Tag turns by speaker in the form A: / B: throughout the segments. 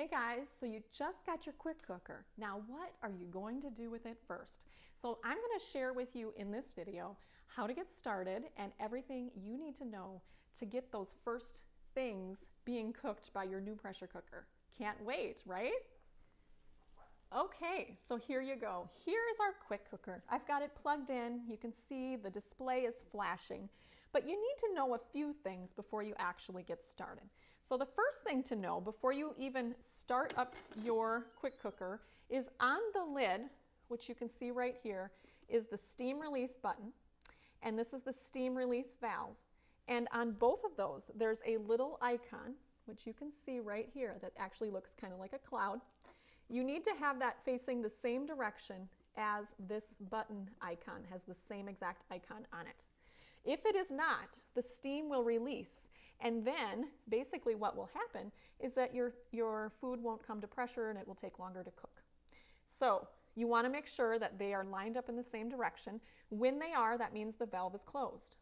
A: Hey guys, so you just got your quick cooker. Now what are you going to do with it first? So I'm going to share with you in this video how to get started and everything you need to know to get those first things being cooked by your new pressure cooker. Can't wait, right? Okay, so here you go. Here is our quick cooker. I've got it plugged in. You can see the display is flashing, but you need to know a few things before you actually get started. So the first thing to know before you even start up your quick cooker is on the lid, which you can see right here, is the steam release button, and this is the steam release valve. And on both of those, there's a little icon, which you can see right here, that actually looks kind of like a cloud. You need to have that facing the same direction as this button icon, has the same exact icon on it. If it is not, the steam will release, and then basically what will happen is that your food won't come to pressure and it will take longer to cook. So you want to make sure that they are lined up in the same direction. When they are, that means the valve is closed.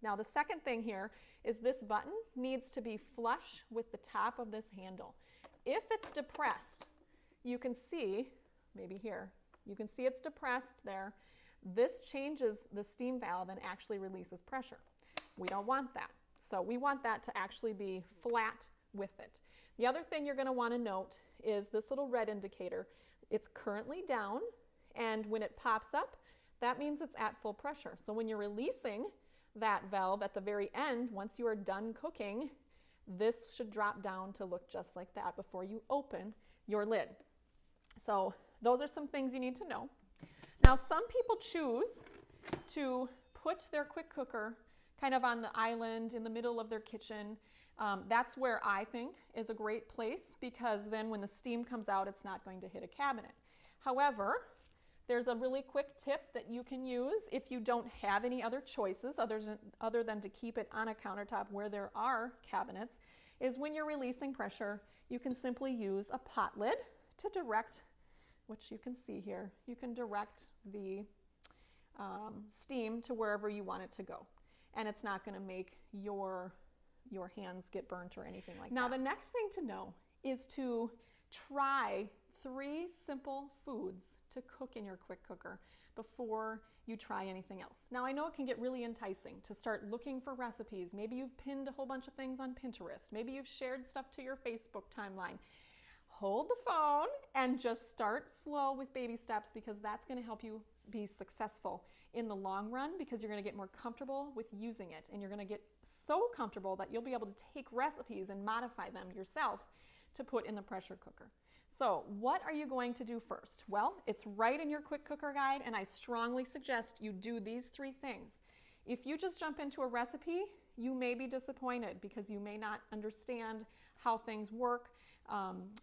A: Now the second thing here is this button needs to be flush with the top of this handle. If it's depressed, you can see, maybe here, you can see it's depressed there. This changes the steam valve and actually releases pressure. We don't want that. So we want that to actually be flat with it. The other thing you're going to want to note is this little red indicator. It's currently down, and when it pops up, that means it's at full pressure. So when you're releasing that valve at the very end, once you are done cooking, this should drop down to look just like that before you open your lid. So those are some things you need to know. Now, some people choose to put their quick cooker kind of on the island in the middle of their kitchen. That's where I think is a great place, because then when the steam comes out, it's not going to hit a cabinet. However, there's a really quick tip that you can use if you don't have any other choices other than to keep it on a countertop where there are cabinets, is when you're releasing pressure, you can simply use a pot lid to direct, which you can see here, you can direct the steam to wherever you want it to go. And it's not going to make your hands get burnt or anything like that. Now the next thing to know is to try 3 simple foods to cook in your quick cooker before you try anything else. Now I know it can get really enticing to start looking for recipes. Maybe you've pinned a whole bunch of things on Pinterest. Maybe you've shared stuff to your Facebook timeline. Hold the phone and just start slow with baby steps, because that's going to help you be successful in the long run, because you're going to get more comfortable with using it, and you're going to get so comfortable that you'll be able to take recipes and modify them yourself to put in the pressure cooker. So what are you going to do first? Well, it's right in your quick cooker guide, and I strongly suggest you do these 3 things. If you just jump into a recipe, you may be disappointed because you may not understand how things work.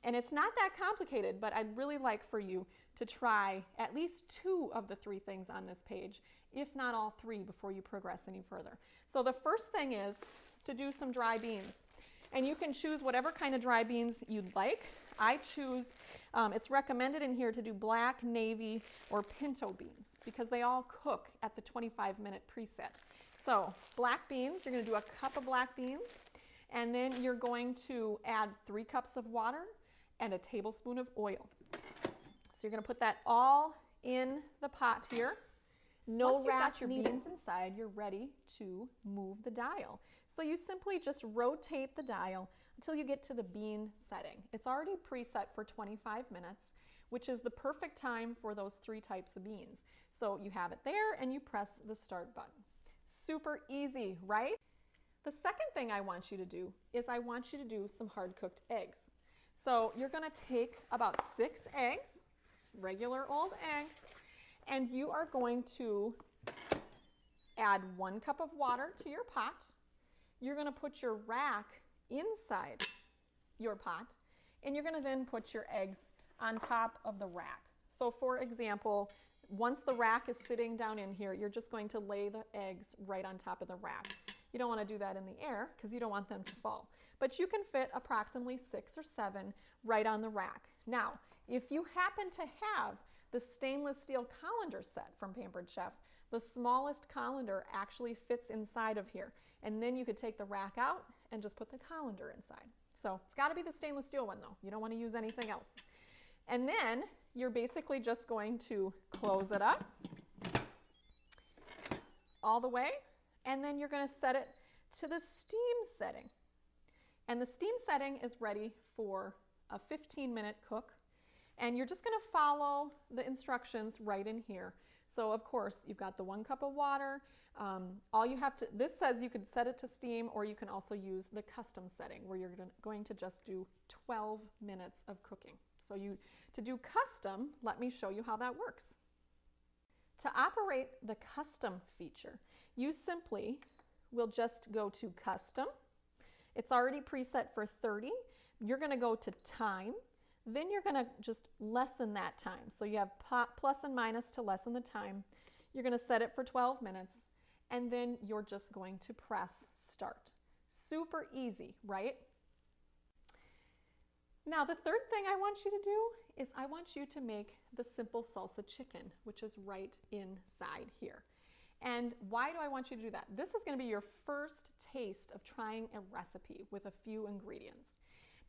A: And it's not that complicated, but I'd really like for you to try at least 2 of the 3 things on this page, if not all 3, before you progress any further. So the first thing is to do some dry beans. And you can choose whatever kind of dry beans you'd like. I choose, it's recommended in here to do black, navy, or pinto beans, because they all cook at the 25-minute preset. So black beans, you're going to do a cup of black beans. And then you're going to add 3 cups of water and a tablespoon of oil. So you're going to put that all in the pot here. Once you've got your beans inside, you're ready to move the dial. So you simply just rotate the dial until you get to the bean setting. It's already preset for 25 minutes, which is the perfect time for those 3 types of beans. So you have it there and you press the start button. Super easy, right? The second thing I want you to do is I want you to do some hard-cooked eggs. So you're going to take about 6 eggs, regular old eggs, and you are going to add 1 cup of water to your pot. You're going to put your rack inside your pot, and you're going to then put your eggs on top of the rack. So for example, once the rack is sitting down in here, you're just going to lay the eggs right on top of the rack. You don't want to do that in the air because you don't want them to fall. But you can fit approximately 6 or 7 right on the rack. Now, if you happen to have the stainless steel colander set from Pampered Chef, the smallest colander actually fits inside of here. And then you could take the rack out and just put the colander inside. So it's got to be the stainless steel one though. You don't want to use anything else. And then you're basically just going to close it up all the way, and then you're going to set it to the steam setting. And the steam setting is ready for a 15-minute cook. And you're just going to follow the instructions right in here. So of course, you've got the 1 cup of water. All you have to, this says you could set it to steam, or you can also use the custom setting where you're going to just do 12 minutes of cooking. So to do custom, let me show you how that works. To operate the custom feature, you simply will just go to custom. It's already preset for 30. You're going to go to time. Then you're going to just lessen that time. So you have plus and minus to lessen the time. You're going to set it for 12 minutes, and then you're just going to press start. Super easy, right? Now the third thing I want you to do is I want you to make the simple salsa chicken, which is right inside here. And why do I want you to do that? This is going to be your first taste of trying a recipe with a few ingredients.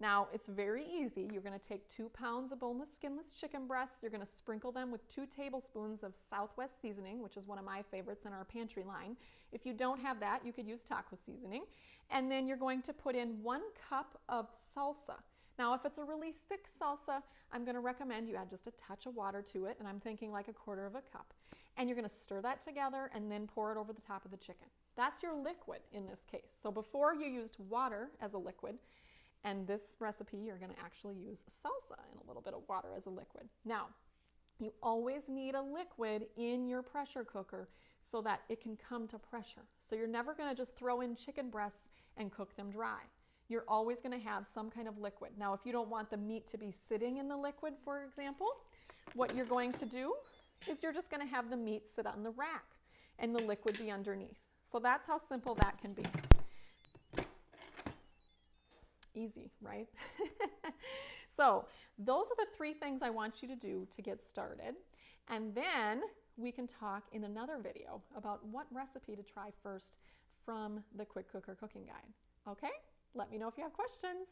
A: Now, it's very easy. You're going to take 2 pounds of boneless, skinless chicken breasts. You're going to sprinkle them with 2 tablespoons of Southwest seasoning, which is one of my favorites in our pantry line. If you don't have that, you could use taco seasoning. And then you're going to put in 1 cup of salsa. Now, if it's a really thick salsa, I'm going to recommend you add just a touch of water to it, and I'm thinking like 1/4 cup. And you're going to stir that together and then pour it over the top of the chicken. That's your liquid in this case. So before you used water as a liquid, and this recipe, you're going to actually use salsa and a little bit of water as a liquid. Now, you always need a liquid in your pressure cooker so that it can come to pressure. So you're never going to just throw in chicken breasts and cook them dry. You're always going to have some kind of liquid. Now, if you don't want the meat to be sitting in the liquid, for example, what you're going to do is you're just going to have the meat sit on the rack and the liquid be underneath. So that's how simple that can be. Easy, right? So those are the 3 things I want you to do to get started. And then we can talk in another video about what recipe to try first from the Quick Cooker cooking guide. Okay? Let me know if you have questions.